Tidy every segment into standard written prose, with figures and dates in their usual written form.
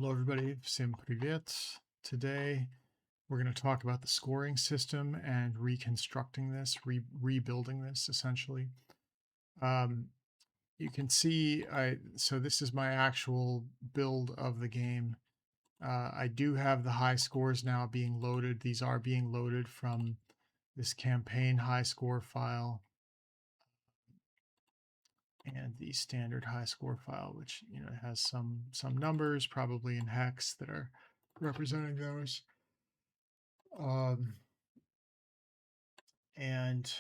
Hello everybody, Всем привет. Today we're going to talk about the scoring system and reconstructing this, rebuilding this essentially. Um, you can see, so this is my actual build of the game. I do have the high scores now being loaded. These are being loaded from this campaign high score file and the standard high score file, which has some numbers probably in hex that are representing those. Um, and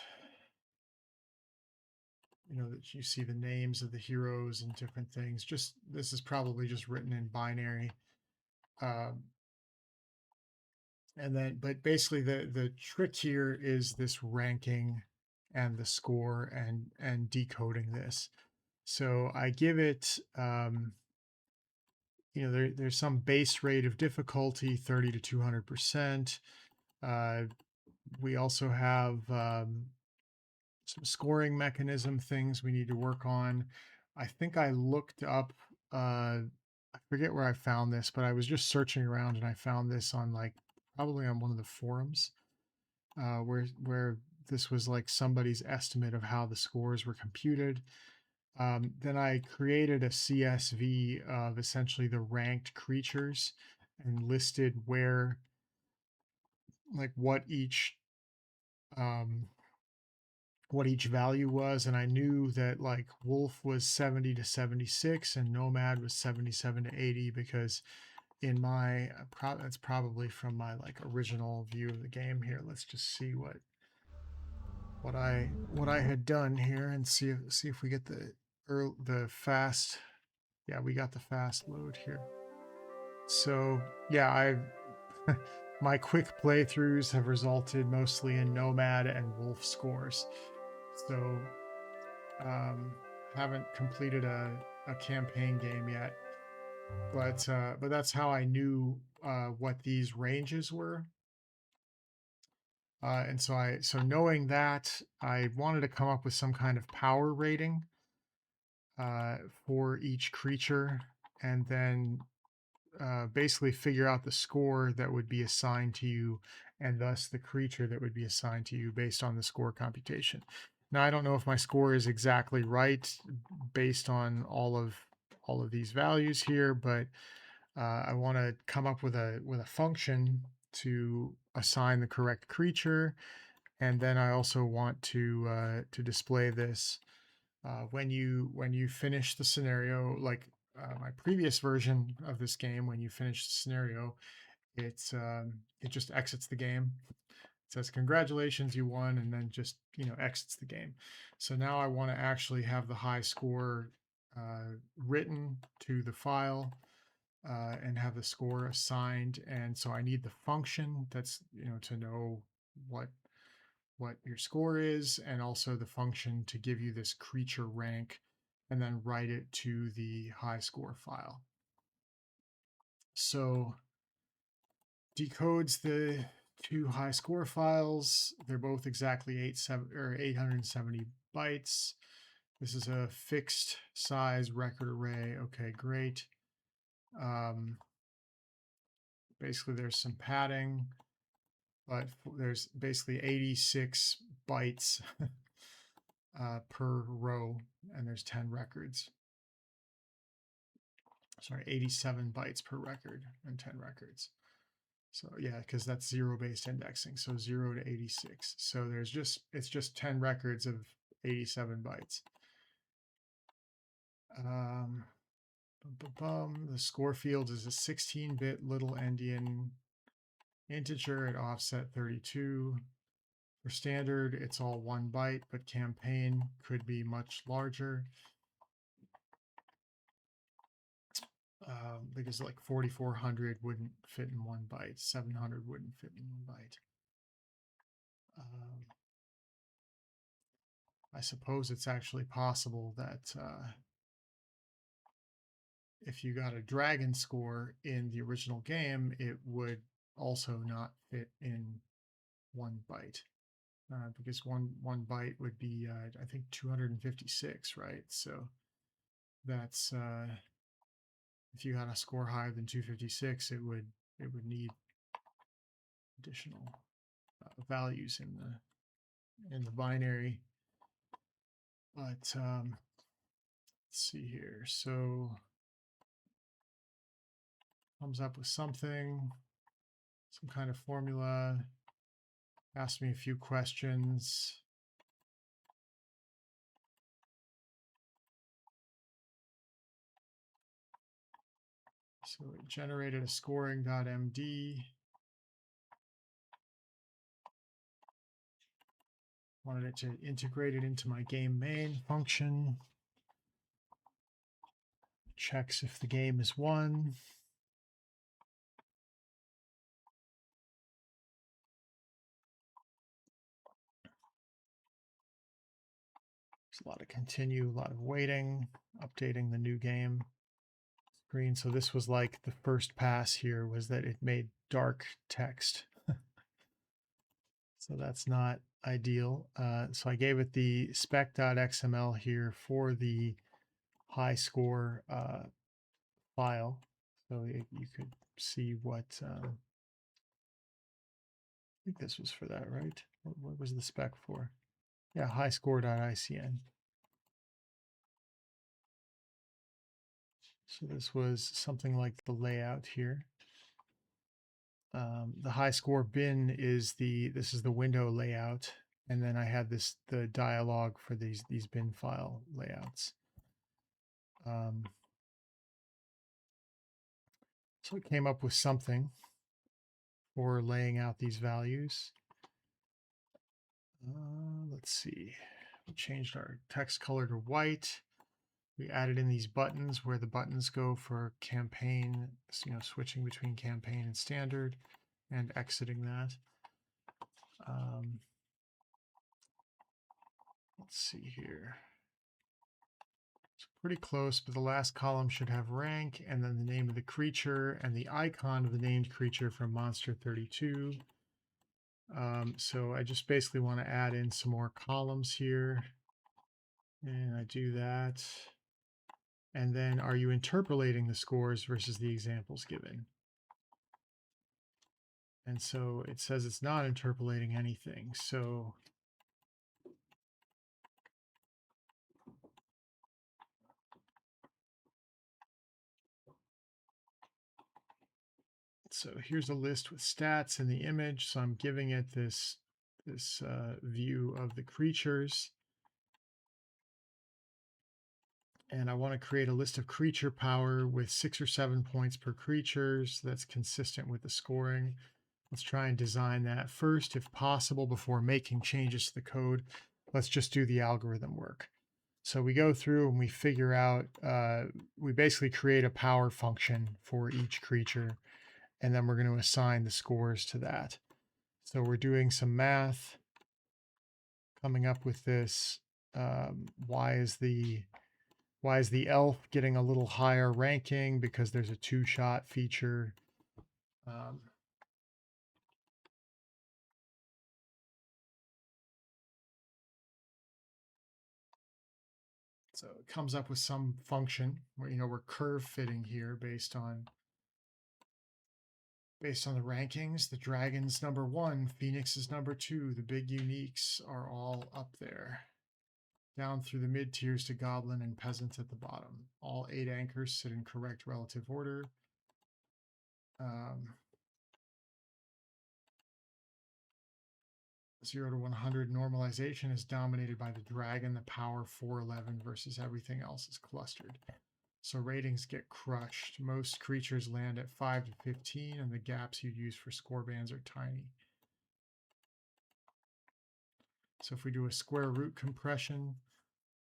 that you see the names of the heroes and different things. Just this is probably just written in binary. Um, and then, but basically the trick here is this ranking and the score and decoding this. So I give it, there's some base rate of difficulty, 30 to 200%. We also have some scoring mechanism things we need to work on. I think I looked up, I forget where I found this, but I was just searching around and I found this on probably on one of the forums, where this was like somebody's estimate of how the scores were computed. Then I created a CSV of essentially the ranked creatures and listed where, like um, what each value was, and I knew that like Wolf was 70 to 76 and Nomad was 77 to 80 because in my that's probably from my like original view of the game here. Let's just see what I had done here and see if we get the fast. Yeah, we got the fast load here. So yeah, I my quick playthroughs have resulted mostly in Nomad and Wolf scores. So haven't completed a campaign game yet, but that's how I knew what these ranges were. And so knowing that, I wanted to come up with some kind of power rating for each creature, and then basically figure out the score that would be assigned to you, and thus the creature that would be assigned to you based on the score computation. Now, I don't know if my score is exactly right based on all of these values here, but I want to come up with a function to assign the correct creature, and then I also want to display this when you finish the scenario, like my previous version of this game. When you finish the scenario, it just exits the game. It says congratulations, you won, and then just exits the game. So now I want to actually have the high score written to the file and have the score assigned. And so I need the function that's to know what your score is, and also the function to give you this creature rank, and then write it to the high score file. So decodes the two high score files. They're both exactly 870 bytes. This is a fixed size record array. Okay, great. Basically, there's some padding, but there's basically 86 bytes per row, and there's 10 records. Sorry, 87 bytes per record and 10 records. So yeah, because that's zero-based indexing, so 0 to 86. So it's just 10 records of 87 bytes. The score field is a 16-bit little-endian integer at offset 32. For standard, it's all 1 byte, but campaign could be much larger. Because like 4400 wouldn't fit in 1 byte, 700 wouldn't fit in 1 byte. I suppose it's actually possible that if you got a dragon score in the original game, it would also not fit in 1 byte. Because one byte would be, I think, 256, right? So that's if you had a score higher than 256, it would need additional values in the binary. But let's see here. So comes up with something, some kind of formula, asked me a few questions. So it generated a scoring.md. Wanted it to integrate it into my game main function. Checks if the game is won. There's a lot of continue, a lot of waiting, updating the new game screen. So this was like the first pass here was that it made dark text. So that's not ideal. So I gave it the spec.xml here for the HISCORE file. So you could see what, I think this was for that, right? What was the spec for? Yeah, HISCORE.icn. So this was something like the layout here. The HISCORE bin is this is the window layout, and then I had the dialog for these bin file layouts. So it came up with something for laying out these values. Let's see. We changed our text color to white. We added in these buttons where the buttons go for campaign, switching between campaign and standard and exiting that. Let's see here. It's pretty close, but the last column should have rank and then the name of the creature and the icon of the named creature from Monster 32. So I just basically want to add in some more columns here. And I do that. And then are you interpolating the scores versus the examples given? And so it says it's not interpolating anything. So here's a list with stats in the image. So I'm giving it this view of the creatures. And I want to create a list of creature power with 6 or 7 points per creature. So that's consistent with the scoring. Let's try and design that first, if possible, before making changes to the code. Let's just do the algorithm work. So we go through and we figure out, we basically create a power function for each creature, and then we're going to assign the scores to that. So we're doing some math, coming up with this. Why is the elf getting a little higher ranking? Because there's a 2-shot feature. So it comes up with some function where, we're curve fitting here based on the rankings. The dragon's #1, Phoenix is #2. The big uniques are all up there. Down through the mid tiers to Goblin and Peasant at the bottom. All 8 anchors sit in correct relative order. 0 to 100 normalization is dominated by the dragon, the power 411 versus everything else is clustered. So ratings get crushed. Most creatures land at 5 to 15, and the gaps you use for score bands are tiny. So if we do a square root compression,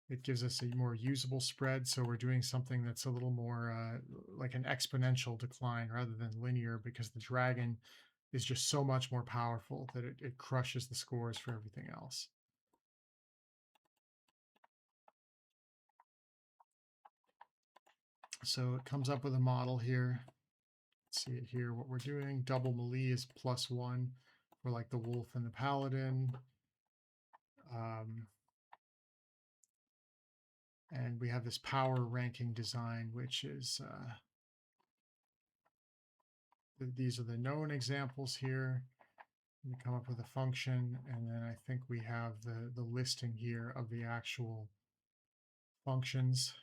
it gives us a more usable spread. So we're doing something that's a little more like an exponential decline rather than linear, because the dragon is just so much more powerful that it crushes the scores for everything else. So it comes up with a model here. See it here, what we're doing. Double melee is +1 for like the wolf and the paladin. And we have this power ranking design, which is these are the known examples here. We come up with a function, and then I think we have the listing here of the actual functions.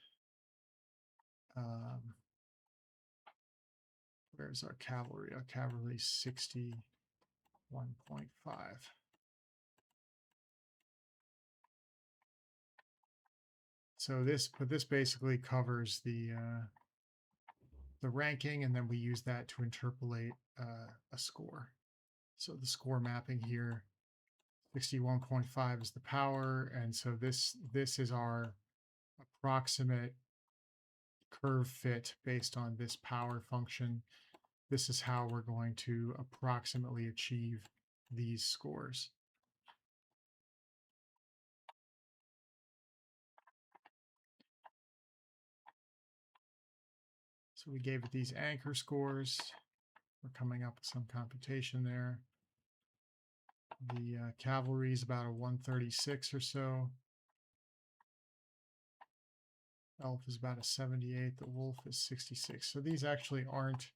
Where's our cavalry? Our cavalry 61.5. So this basically covers the ranking, and then we use that to interpolate a score. So the score mapping here, 61.5 is the power, and so this is our approximate curve fit based on this power function. This is how we're going to approximately achieve these scores. So we gave it these anchor scores. We're coming up with some computation there. The cavalry is about a 136 or so. Elf is about a 78. The wolf is 66. So these actually aren't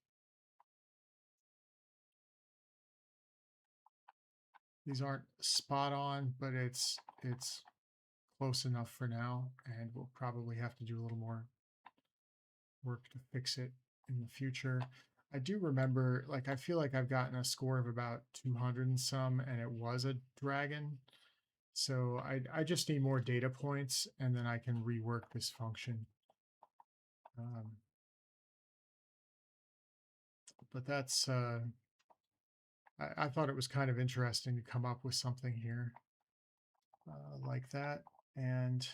spot on, but it's close enough for now, and we'll probably have to do a little more work to fix it in the future. I do remember, like, I feel like I've gotten a score of about 200 and some, and it was a dragon. So I just need more data points, and then I can rework this function. But that's, I thought it was kind of interesting to come up with something here like that. And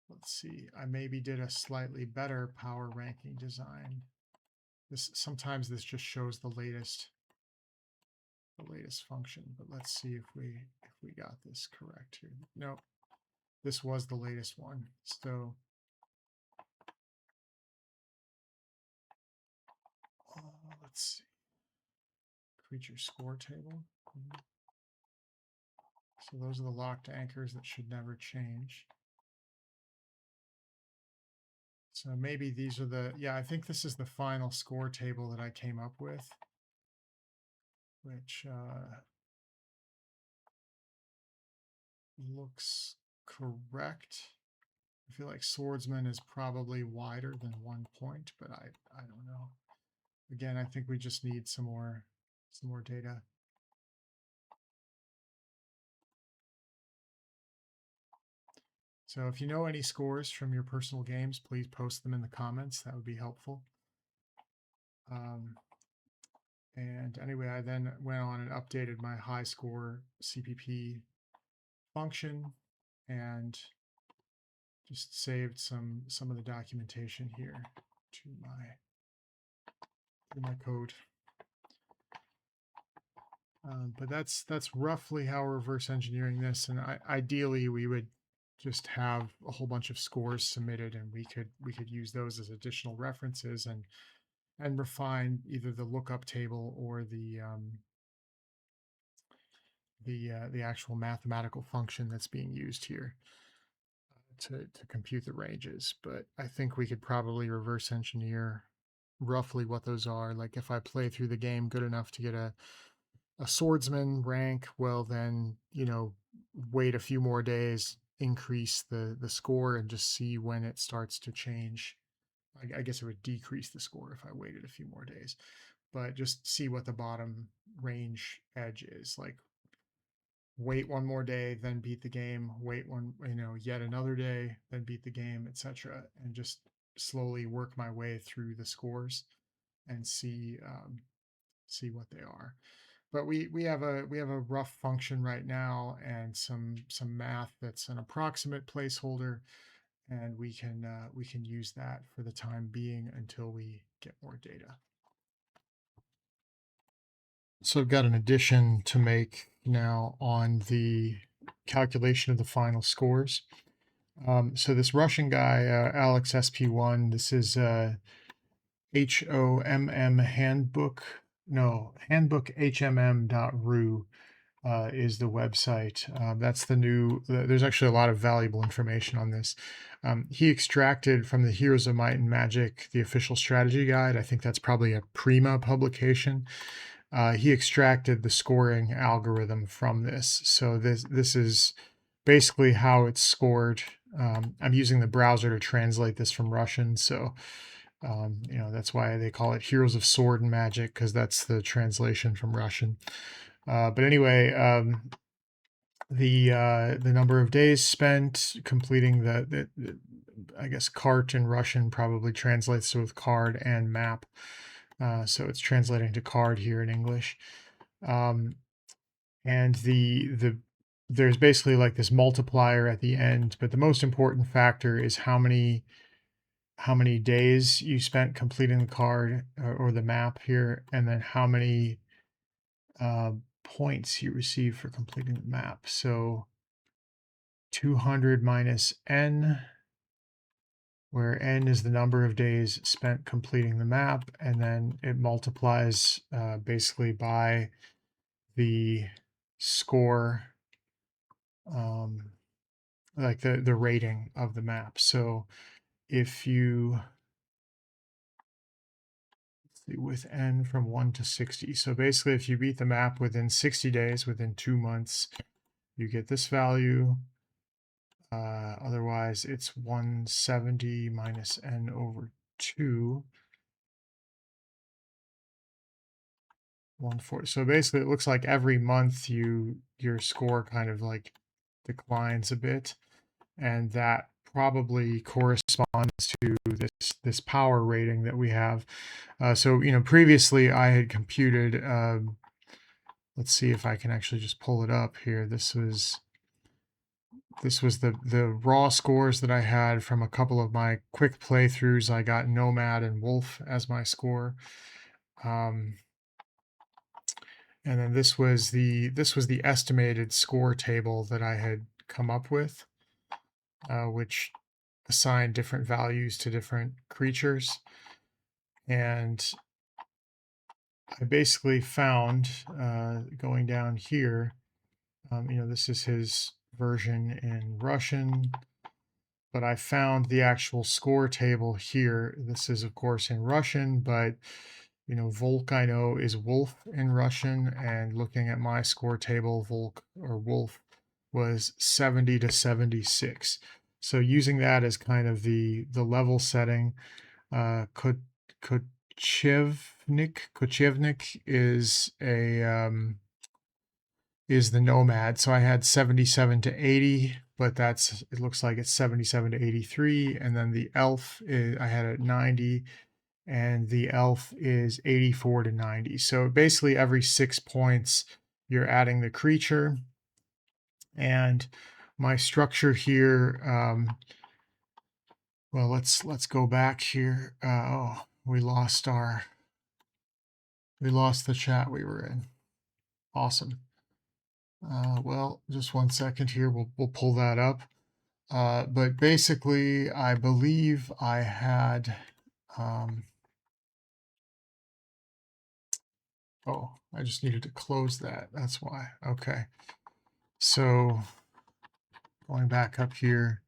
let's see, I maybe did a slightly better power ranking design. Sometimes this just shows the latest function, but let's see if we got this correct here. Nope, this was the latest one. So let's see, creature score table. So those are the locked anchors that should never change. So maybe these are the, yeah, I think this is the final score table that I came up with, which looks correct. I feel like swordsman is probably wider than 1 point, but I don't know. Again, I think we just need some more data. So if you know any scores from your personal games, please post them in the comments. That would be helpful. And anyway, I then went on and updated my HISCORE CPP function and just saved some of the documentation here to my code. But that's roughly how we're reverse engineering this. And ideally, we would just have a whole bunch of scores submitted, and we could use those as additional references and refine either the lookup table or the actual mathematical function that's being used here to compute the ranges. But I think we could probably reverse engineer roughly what those are. Like if I play through the game good enough to get a swordsman rank, well then, you know, wait a few more days, increase the score, and just see when it starts to change. I guess it would decrease the score if I waited a few more days, but just see what the bottom range edge is. Like wait one more day, then beat the game, wait yet another day, then beat the game, etc. And just slowly work my way through the scores and see what they are. But we have a rough function right now and some math that's an approximate placeholder, and we can use that for the time being until we get more data. So I've got an addition to make now on the calculation of the final scores. So this Russian guy, Alex SP1, this is HOMM handbook, no, handbook HMM.ru. is the website. That's the new, there's actually a lot of valuable information on this. He extracted from the Heroes of Might and Magic, the official strategy guide. I think that's probably a Prima publication. He extracted the scoring algorithm from this. So this is basically how it's scored. I'm using the browser to translate this from Russian. So, that's why they call it Heroes of Sword and Magic, because that's the translation from Russian. But anyway, the number of days spent completing the I guess cart in Russian probably translates to with card and map. So it's translating to card here in English. And there's basically like this multiplier at the end, but the most important factor is how many days you spent completing the card or the map here, and then how many points you receive for completing the map. So 200 minus n, where n is the number of days spent completing the map, and then it multiplies basically by the score, like the rating of the map. So if you with n from 1 to 60. So basically, if you beat the map within 60 days, within 2 months, you get this value. Otherwise, it's 170 minus n over 2. 140. So basically, it looks like every month your score kind of like declines a bit, and that probably corresponds to this power rating that we have. So previously I had computed. Let's see if I can actually just pull it up here. This was the raw scores that I had from a couple of my quick playthroughs. I got Nomad and Wolf as my score. And then this was the estimated score table that I had come up with, which assigned different values to different creatures. And I basically found, going down here, this is his version in Russian, but I found the actual score table here. This is, of course, in Russian, but Volk, I know, is wolf in Russian, and looking at my score table, Volk or wolf was 70 to 76. So using that as kind of the level setting, Kochevnik is the Nomad. So I had 77 to 80, but it looks like it's 77 to 83. And then the elf I had at 90, and the elf is 84 to 90. So basically every 6 points, you're adding the creature. And my structure here, well, let's go back here. Oh, we lost the chat we were in. Awesome. Well, just 1 second here. We'll pull that up. But basically, I believe I had. Oh, I just needed to close that. That's why. Okay. So going back up here.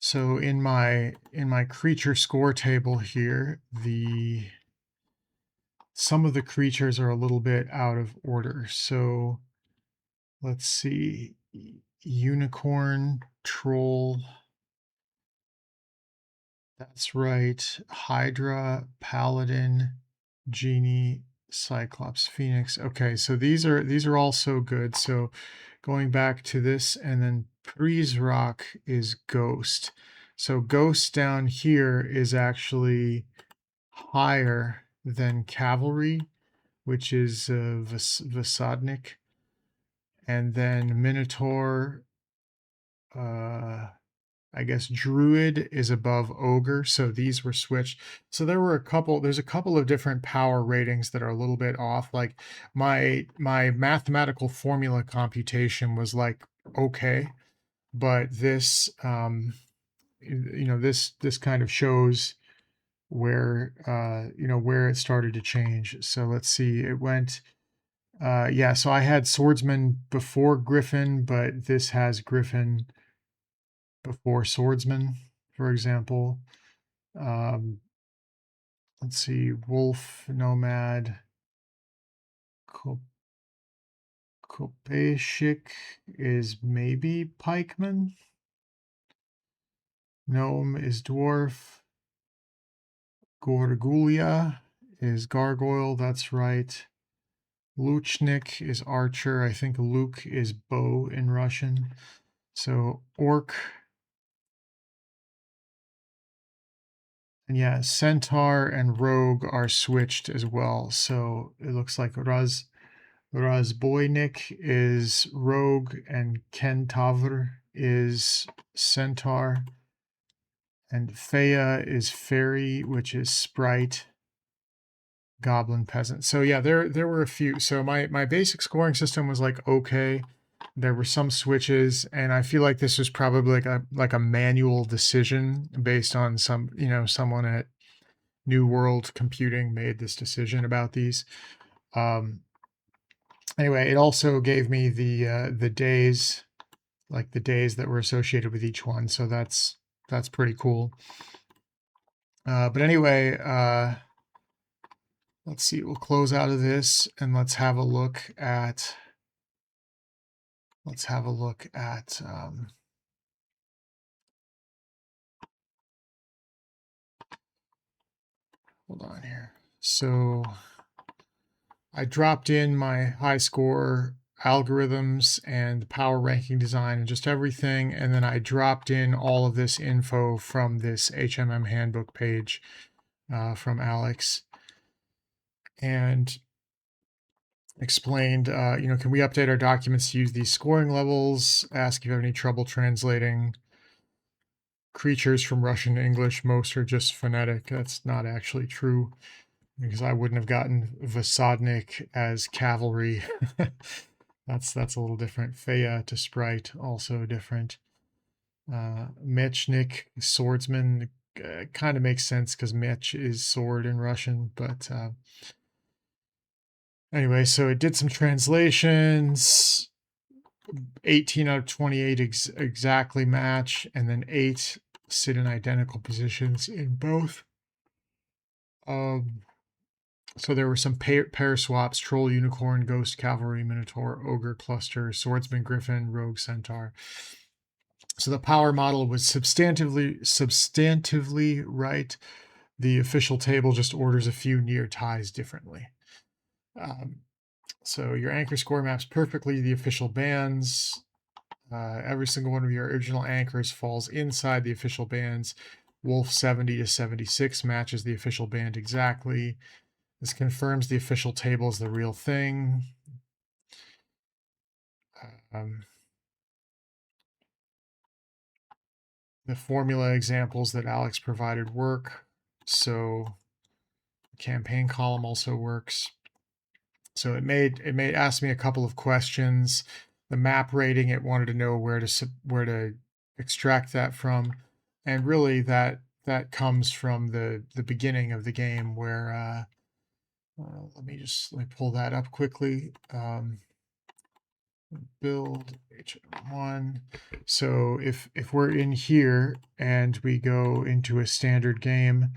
So in my creature score table here, some of the creatures are a little bit out of order. So let's see, unicorn, troll, that's right, Hydra, paladin, genie, cyclops, phoenix. Okay, so these are all so good. So going back to this, and then Prizrak is ghost. So ghost down here is actually higher than cavalry, which is Vasadnik. And then Minotaur, I guess Druid is above Ogre. So these were switched. So there's a couple of different power ratings that are a little bit off. Like my mathematical formula computation was like, okay, but this, this kind of shows where where it started to change. So let's see, it went yeah, so I had swordsman before griffin, but this has griffin before swordsman, for example. um let's see, wolf, nomad, Ko- kopeshik is maybe pikeman, gnome is dwarf, gorgulia is gargoyle, that's right. Luchnik is archer. I think Luke is bow in Russian. So orc. And yeah, centaur and rogue are switched as well. So it looks like Razboynik is rogue and Kentavr is centaur. And Thea is fairy, which is sprite, goblin, peasant. So yeah, there were a few. So my basic scoring system was like okay. There were some switches, and I feel like this was probably like a manual decision based on someone at New World Computing made this decision about these. Um, anyway, it also gave me the days, like the days that were associated with each one. So that's pretty cool. But anyway, let's see. We'll close out of this and let's have a look at. Hold on here. So I dropped in my HISCORE algorithms and power ranking design and just everything. And then I dropped in all of this info from this HMM handbook page from Alex and explained, can we update our documents to use these scoring levels? Ask if you have any trouble translating creatures from Russian to English. Most are just phonetic. That's not actually true, because I wouldn't have gotten Vasadnik as cavalry. That's a little different. Fea to sprite, also different. Mechnik, swordsman, kind of makes sense because mech is sword in Russian. But anyway, so it did some translations. 18 out of 28 exactly match, and then 8 sit in identical positions in both. So there were some pair swaps: troll, unicorn, ghost, cavalry, minotaur, ogre, cluster, swordsman, griffin, rogue, centaur. So the power model was substantively right. The official table just orders a few near ties differently. So your anchor score maps perfectly the official bands. Every single one of your original anchors falls inside the official bands. Wolf 70 to 76 matches the official band exactly. This confirms the official table is the real thing. The formula examples that Alex provided work. So the campaign column also works. So it asked me a couple of questions. The map rating, it wanted to know where to extract that from, and really that comes from the beginning of the game where let me pull that up quickly. Build HoMM1. So if we're in here and we go into a standard game,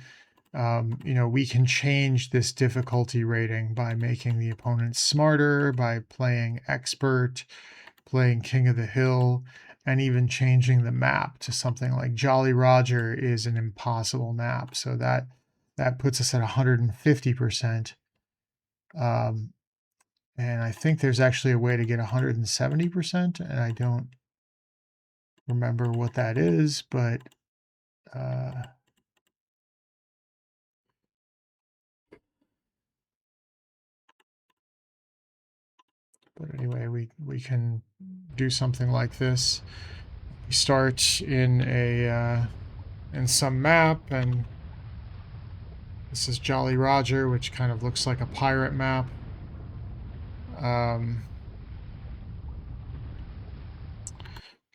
we can change this difficulty rating by making the opponent smarter, by playing expert, playing King of the Hill, and even changing the map to something like Jolly Roger is an impossible map. So that puts us at 150%. And I think there's actually a way to get 170%, and I don't remember what that is, but anyway, we can do something like this. We start in some map, and this is Jolly Roger, which kind of looks like a pirate map.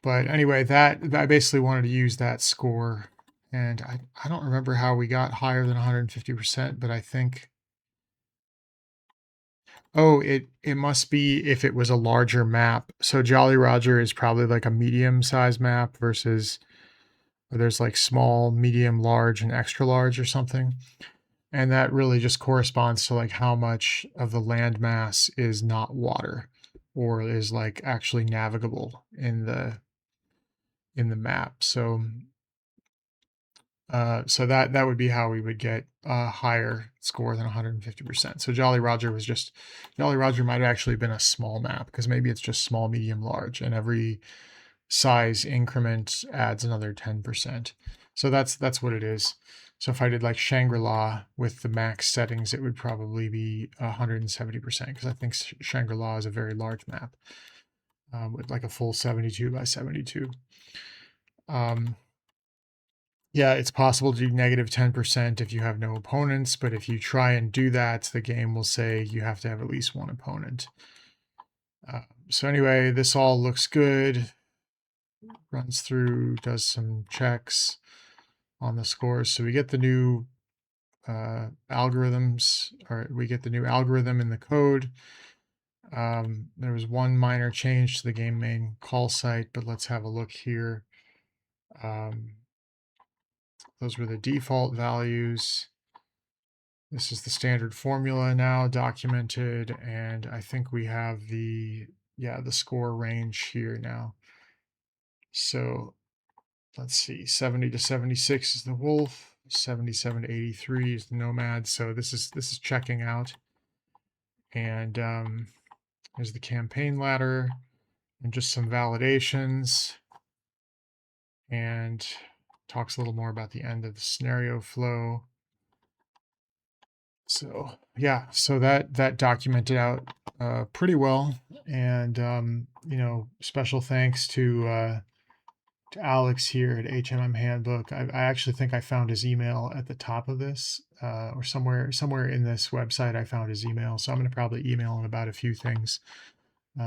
But anyway, that I basically wanted to use that score And I don't remember how we got higher than 150%, but I think, oh, it must be if it was a larger map. So Jolly Roger is probably like a medium size map versus where there's like small, medium, large, and extra large or something. And that really just corresponds to like how much of the land mass is not water or is like actually navigable in the map. So that would be how we would get a higher score than 150%. So Jolly Roger might have actually been a small map because maybe it's just small, medium, large, and every size increment adds another 10%. So that's what it is. So if I did like Shangri-La with the max settings, it would probably be 170% because I think Shangri-La is a very large map with like a full 72 by 72. Yeah, it's possible to do negative 10% if you have no opponents, but if you try and do that, the game will say you have to have at least one opponent. So anyway, this all looks good. Runs through, does some checks on the scores. So we get the new algorithms, or we get the new algorithm in the code. There was one minor change to the game main call site, but let's have a look here. Those were the default values. This is the standard formula now documented, and I think we have the score range here now. So let's see, 70 to 76 is the wolf, 77 to 83 is the nomad. So this is checking out. And there's the campaign ladder and just some validations, and talks a little more about the end of the scenario flow. So yeah, so that documented out pretty well, and special thanks to Alex here at HMM Handbook. I actually think I found his email at the top of this, or somewhere in this website. I found his email, so I'm going to probably email him about a few things.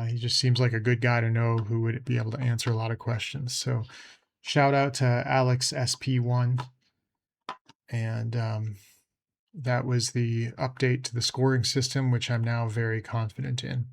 He just seems like a good guy to know who would be able to answer a lot of questions. So shout out to Alex SP1, and that was the update to the scoring system, which I'm now very confident in.